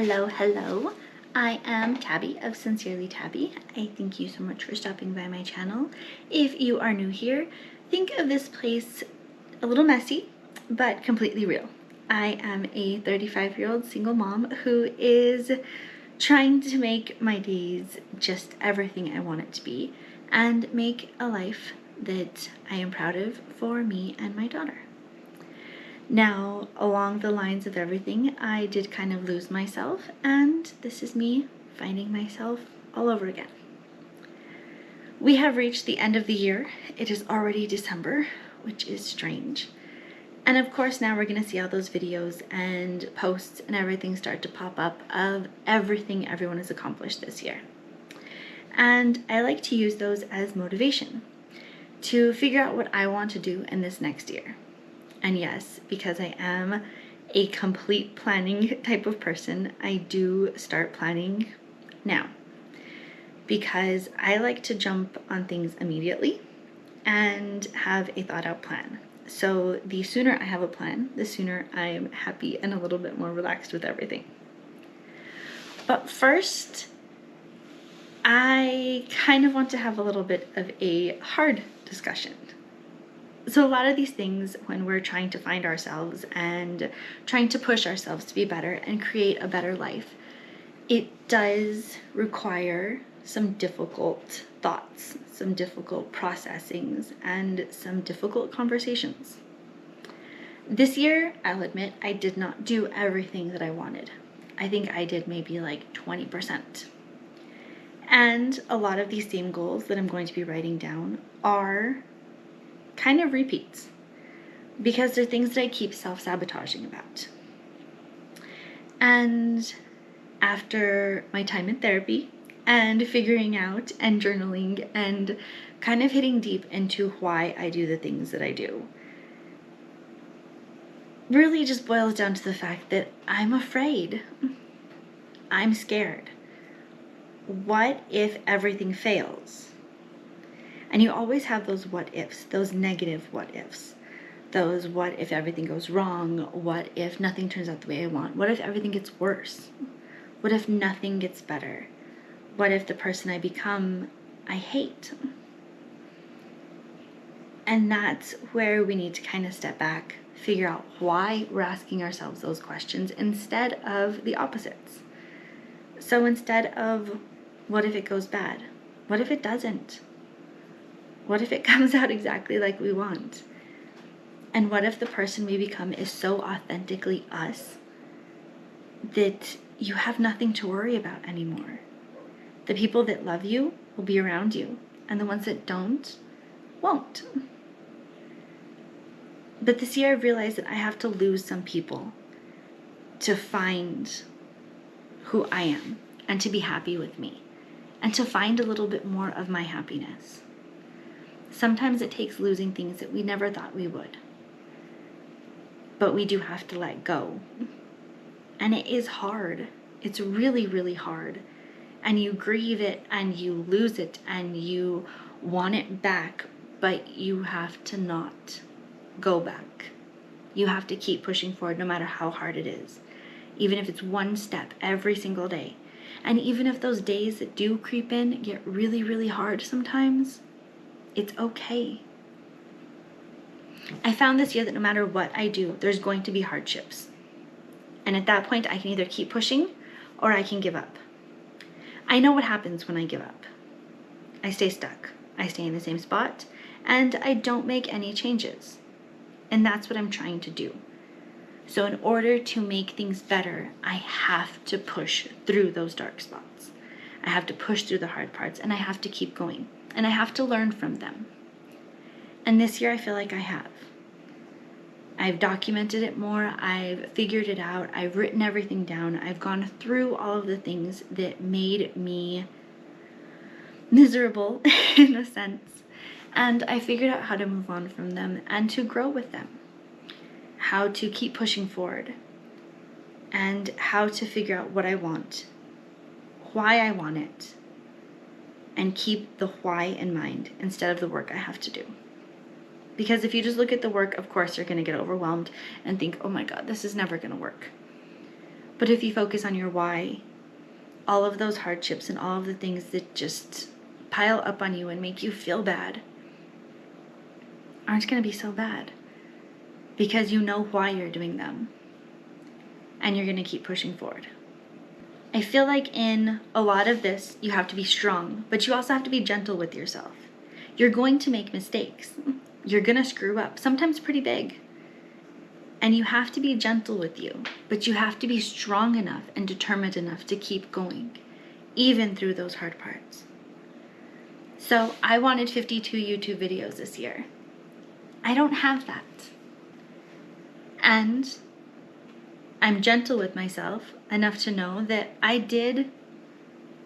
Hello. I am Tabby of Sincerely Tabby. I thank you so much for stopping by my channel. If you are new here, think of this place a little messy, but completely real. I am a 35-year-old single mom who is trying to make my days just everything I want it to be and make a life that I am proud of for me and my daughter. Now, along the lines of everything, I did kind of lose myself, and this is me finding myself all over again. We have reached the end of the year. It is already December, which is strange. And of course, now we're going to see how those videos and posts and everything start to pop up of everything everyone has accomplished this year. And I like to use those as motivation to figure out what I want to do in this next year. And yes, because I am a complete planning type of person, I do start planning now. Because I like to jump on things immediately and have a thought out plan. So the sooner I have a plan, the sooner I'm happy and a little bit more relaxed with everything. But first, I kind of want to have a little bit of a hard discussion. So a lot of these things, when we're trying to find ourselves and trying to push ourselves to be better and create a better life, it does require some difficult thoughts, some difficult processings, and some difficult conversations. This year, I'll admit, I did not do everything that I wanted. I think I did maybe like 20%. And a lot of these same goals that I'm going to be writing down are kind of repeats because they're things that I keep self-sabotaging about. And after my time in therapy and figuring out and journaling and kind of hitting deep into why I do the things that I do, really just boils down to the fact that I'm afraid. I'm scared. What if everything fails? And you always have those what ifs, those negative what ifs. Those what if everything goes wrong? What if nothing turns out the way I want? What if everything gets worse? What if nothing gets better? What if the person I become, I hate? And that's where we need to kind of step back, figure out why we're asking ourselves those questions instead of the opposites. So instead of what if it goes bad? What if it doesn't? What if it comes out exactly like we want? And what if the person we become is so authentically us that you have nothing to worry about anymore? The people that love you will be around you, and the ones that don't, won't. But this year I realized that I have to lose some people to find who I am and to be happy with me and to find a little bit more of my happiness. Sometimes it takes losing things that we never thought we would. But we do have to let go. And it is hard. It's really, really hard. And you grieve it and you lose it and you want it back, but you have to not go back. You have to keep pushing forward no matter how hard it is. Even if it's one step every single day. And even if those days that do creep in get really, really hard sometimes, it's okay. I found this year that no matter what I do, there's going to be hardships. And at that point, I can either keep pushing or I can give up. I know what happens when I give up. I stay stuck. I stay in the same spot and I don't make any changes. And that's what I'm trying to do. So in order to make things better, I have to push through those dark spots. I have to push through the hard parts and I have to keep going. And I have to learn from them. And this year I feel like I have. I've documented it more. I've figured it out. I've written everything down. I've gone through all of the things that made me miserable in a sense. And I figured out how to move on from them and to grow with them. How to keep pushing forward. And how to figure out what I want. Why I want it. And keep the why in mind instead of the work I have to do. Because if you just look at the work, of course, you're going to get overwhelmed and think, oh my God, this is never going to work. But if you focus on your why, all of those hardships and all of the things that just pile up on you and make you feel bad aren't going to be so bad, because you know why you're doing them and you're going to keep pushing forward. I feel like in a lot of this, you have to be strong, but you also have to be gentle with yourself. You're going to make mistakes. You're going to screw up, sometimes pretty big. And you have to be gentle with you, but you have to be strong enough and determined enough to keep going, even through those hard parts. So I wanted 52 YouTube videos this year. I don't have that. And I'm gentle with myself enough to know that I did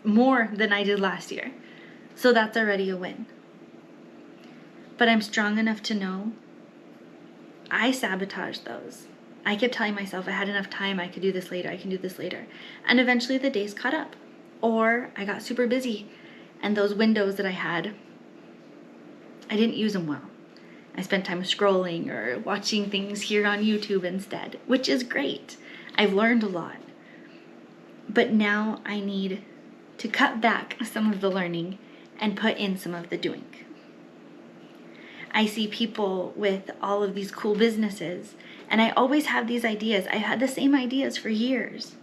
more than I did last year. So that's already a win. But I'm strong enough to know I sabotaged those. I kept telling myself I had enough time, I could do this later, I can do this later. And eventually the days caught up. Or I got super busy and those windows that I had, I didn't use them well. I spent time scrolling or watching things here on YouTube instead, which is great. I've learned a lot. But now I need to cut back some of the learning and put in some of the doing. I see people with all of these cool businesses, and I always have these ideas. I've had the same ideas for years.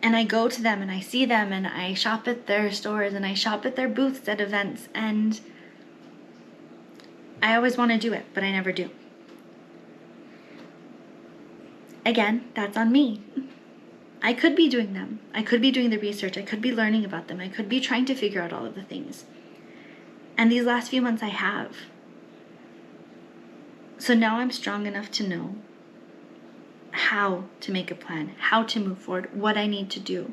And I go to them and I see them and I shop at their stores and I shop at their booths at events, and I always want to do it, but I never do. Again, that's on me. I could be doing them. I could be doing the research. I could be learning about them. I could be trying to figure out all of the things. And these last few months I have. So now I'm strong enough to know how to make a plan, how to move forward, what I need to do.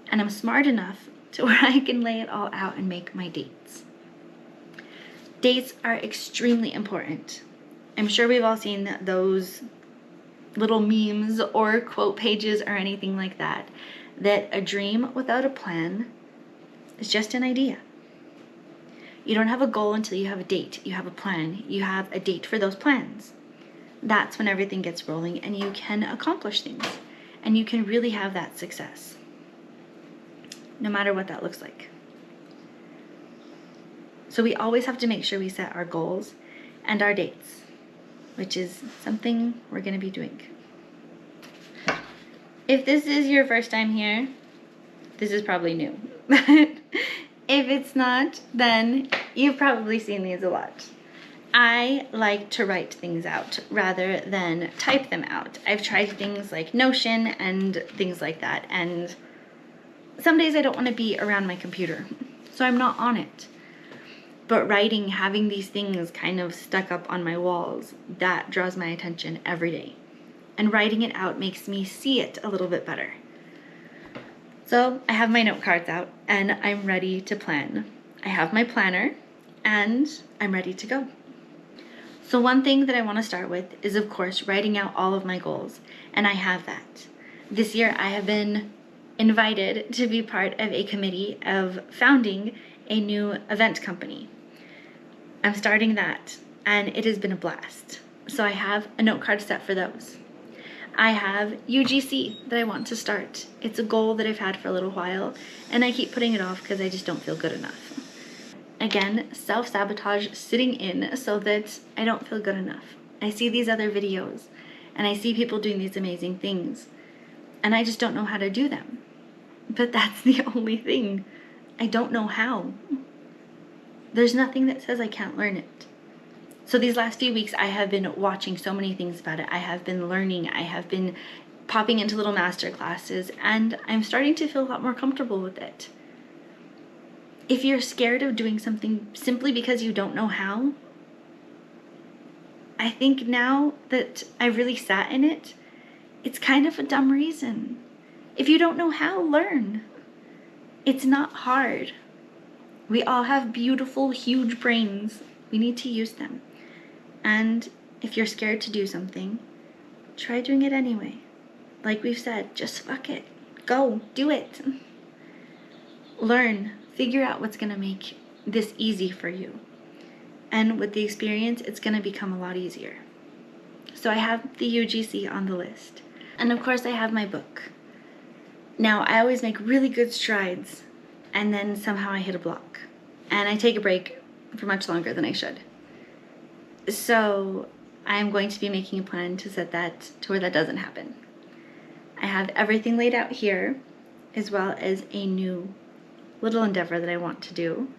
And I'm smart enough to where I can lay it all out and make my dates. Dates are extremely important. I'm sure we've all seen those little memes or quote pages or anything like that, that a dream without a plan is just an idea. You don't have a goal until you have a date. You have a plan. You have a date for those plans. That's when everything gets rolling and you can accomplish things and you can really have that success, no matter what that looks like. So we always have to make sure we set our goals and our dates, which is something we're going to be doing. If this is your first time here, this is probably new. If it's not, then you've probably seen these a lot. I like to write things out rather than type them out. I've tried things like Notion and things like that, and some days I don't want to be around my computer, so I'm not on it. But writing, having these things kind of stuck up on my walls, that draws my attention every day. And writing it out makes me see it a little bit better. So I have my note cards out and I'm ready to plan. I have my planner and I'm ready to go. So one thing that I want to start with is, of course, writing out all of my goals, and I have that. This year I have been invited to be part of a committee of founding a new event company. I'm starting that and it has been a blast. So I have a note card set for those. I have UGC that I want to start. It's a goal that I've had for a little while and I keep putting it off because I just don't feel good enough. Again, self-sabotage sitting in so that I don't feel good enough. I see these other videos and I see people doing these amazing things and I just don't know how to do them. But that's the only thing. I don't know how. There's nothing that says I can't learn it. So these last few weeks I have been watching so many things about it. I have been learning. I have been popping into little master classes and I'm starting to feel a lot more comfortable with it. If you're scared of doing something simply because you don't know how, I think now that I really sat in it, it's kind of a dumb reason. If you don't know how, learn. It's not hard. We all have beautiful, huge brains. We need to use them. And if you're scared to do something, try doing it anyway. Like we've said, just fuck it. Go, do it. Learn, figure out what's gonna make this easy for you. And with the experience, it's gonna become a lot easier. So I have the UGC on the list. And of course I have my book. Now I always make really good strides and then somehow I hit a block and I take a break for much longer than I should. So I'm going to be making a plan to set that to where that doesn't happen. I have everything laid out here, as well as a new little endeavor that I want to do.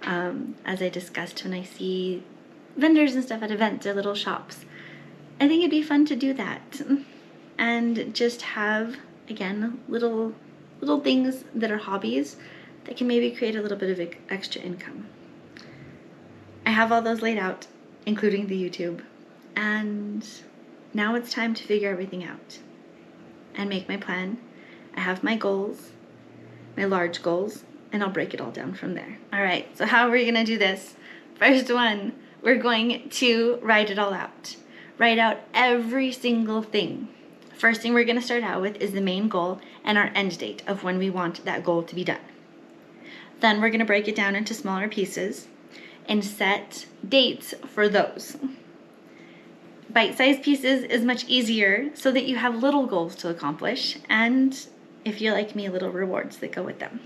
As I discussed, when I see vendors and stuff at events or little shops, I think it'd be fun to do that and just have, again, little things that are hobbies that can maybe create a little bit of extra income. I have all those laid out, including the YouTube, and now it's time to figure everything out and make my plan. I have my goals, my large goals, and I'll break it all down from there. All right, so how are we gonna do this? First one, we're going to write it all out. Write out every single thing. First thing we're gonna start out with is the main goal and our end date of when we want that goal to be done. Then we're gonna break it down into smaller pieces and set dates for those. Bite-sized pieces is much easier so that you have little goals to accomplish, and if you're like me, little rewards that go with them.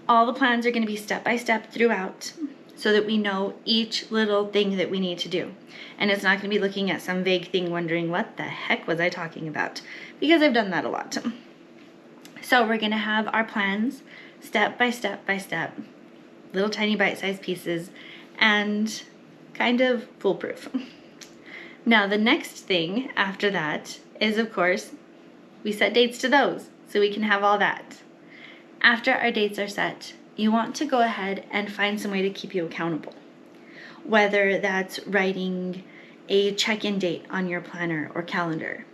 All the plans are going to be step by step throughout so that we know each little thing that we need to do. And it's not going to be looking at some vague thing wondering what the heck was I talking about, because I've done that a lot. So we're going to have our plans step by step by step, little tiny bite-sized pieces, and kind of foolproof. Now the next thing after that is, of course, we set dates to those so we can have all that. After our dates are set, you want to go ahead and find some way to keep you accountable. Whether that's writing a check-in date on your planner or calendar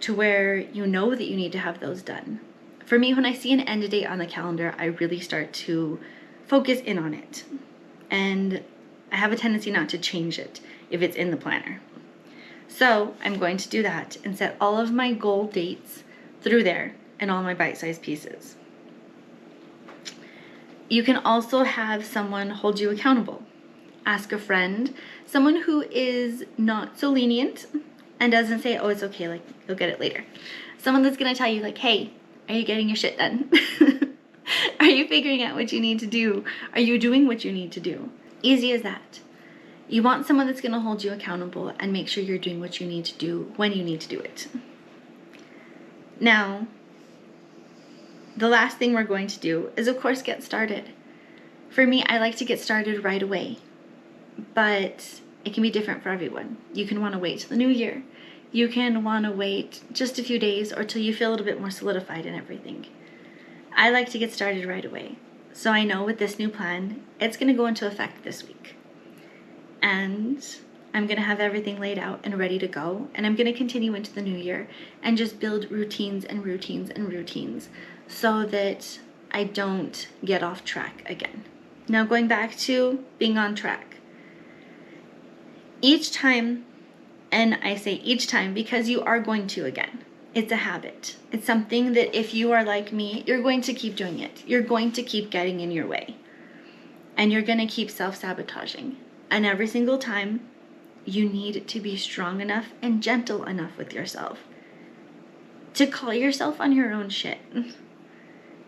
to where you know that you need to have those done. For me, when I see an end date on the calendar, I really start to focus in on it. And I have a tendency not to change it if it's in the planner. So I'm going to do that and set all of my goal dates through there and all my bite-sized pieces. You can also have someone hold you accountable. Ask a friend, someone who is not so lenient and doesn't say, oh, it's okay, like, you'll get it later. Someone that's gonna tell you, like, hey, are you getting your shit done? Are you figuring out what you need to do? Are you doing what you need to do? Easy as that. You want someone that's gonna hold you accountable and make sure you're doing what you need to do when you need to do it. Now, the last thing we're going to do is, of course, get started. For me, I like to get started right away, but it can be different for everyone. You can want to wait till the new year. You can want to wait just a few days or till you feel a little bit more solidified in everything. I like to get started right away. So I know with this new plan, it's going to go into effect this week. And I'm going to have everything laid out and ready to go. And I'm going to continue into the new year and just build routines and routines and routines so that I don't get off track again. Now going back to being on track. Each time, and I say each time because you are going to again, it's a habit. It's something that if you are like me, you're going to keep doing it. You're going to keep getting in your way. And you're going to keep self-sabotaging. And every single time, you need to be strong enough and gentle enough with yourself to call yourself on your own shit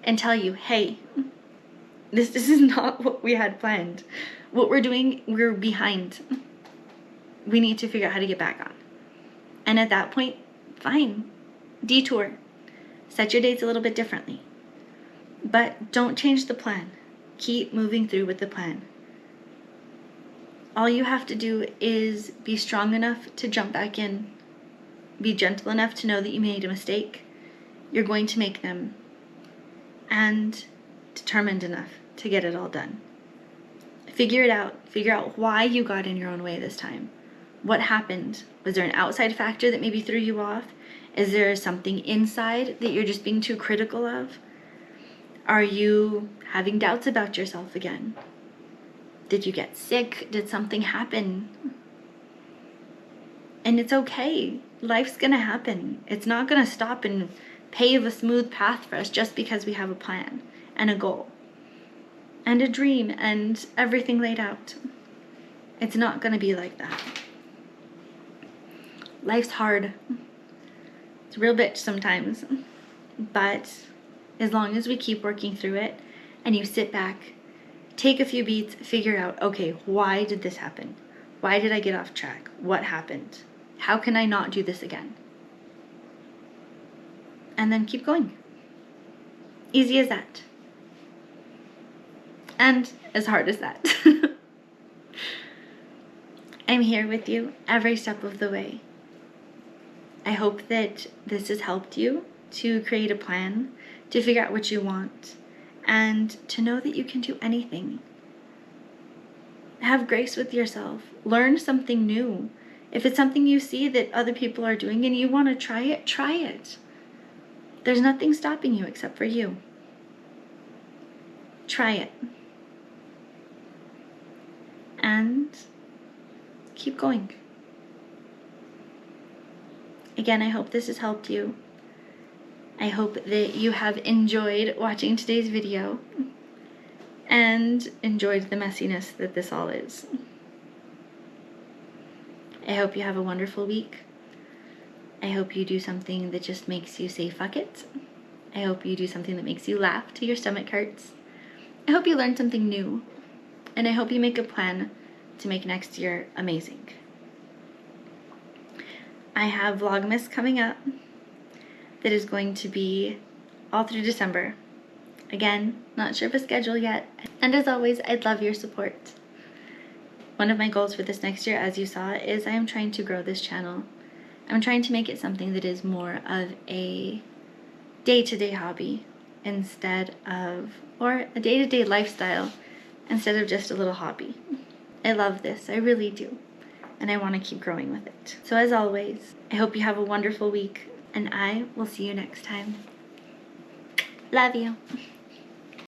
and tell you, hey, this is not what we had planned. What we're doing, we're behind. We need to figure out how to get back on. And at that point, fine, detour. Set your dates a little bit differently. But don't change the plan. Keep moving through with the plan. All you have to do is be strong enough to jump back in. Be gentle enough to know that you made a mistake. You're going to make them. And determined enough to get it all done. Figure it out. Figure out why you got in your own way this time. What happened? Was there an outside factor that maybe threw you off? Is there something inside that you're just being too critical of? Are you having doubts about yourself again? Did you get sick? Did something happen? And it's okay. Life's gonna happen. It's not gonna stop and pave a smooth path for us just because we have a plan and a goal and a dream and everything laid out. It's not gonna be like that. Life's hard. It's It's a real bitch sometimes. But as long as we keep working through it and you sit back, take a few beats, figure out, okay, why did this happen? Why did I get off track? What happened? How can I not do this again? And then keep going. Easy as that. And as hard as that. I'm here with you every step of the way. I hope that this has helped you to create a plan, to figure out what you want, and to know that you can do anything. Have grace with yourself. Learn something new. If it's something you see that other people are doing and you want to try it, try it. There's nothing stopping you except for you. Try it. And keep going. Again, I hope this has helped you. I hope that you have enjoyed watching today's video and enjoyed the messiness that this all is. I hope you have a wonderful week. I hope you do something that just makes you say fuck it. I hope you do something that makes you laugh till your stomach hurts. I hope you learn something new. And I hope you make a plan to make next year amazing. I have Vlogmas coming up that is going to be all through December. Again, not sure of a schedule yet. And as always, I'd love your support. One of my goals for this next year, as you saw, is I am trying to grow this channel. I'm trying to make it something that is more of a day-to-day hobby instead of, or a day-to-day lifestyle instead of just a little hobby. I love this, I really do. And I want to keep growing with it. So as always, I hope you have a wonderful week, and I will see you next time. Love you.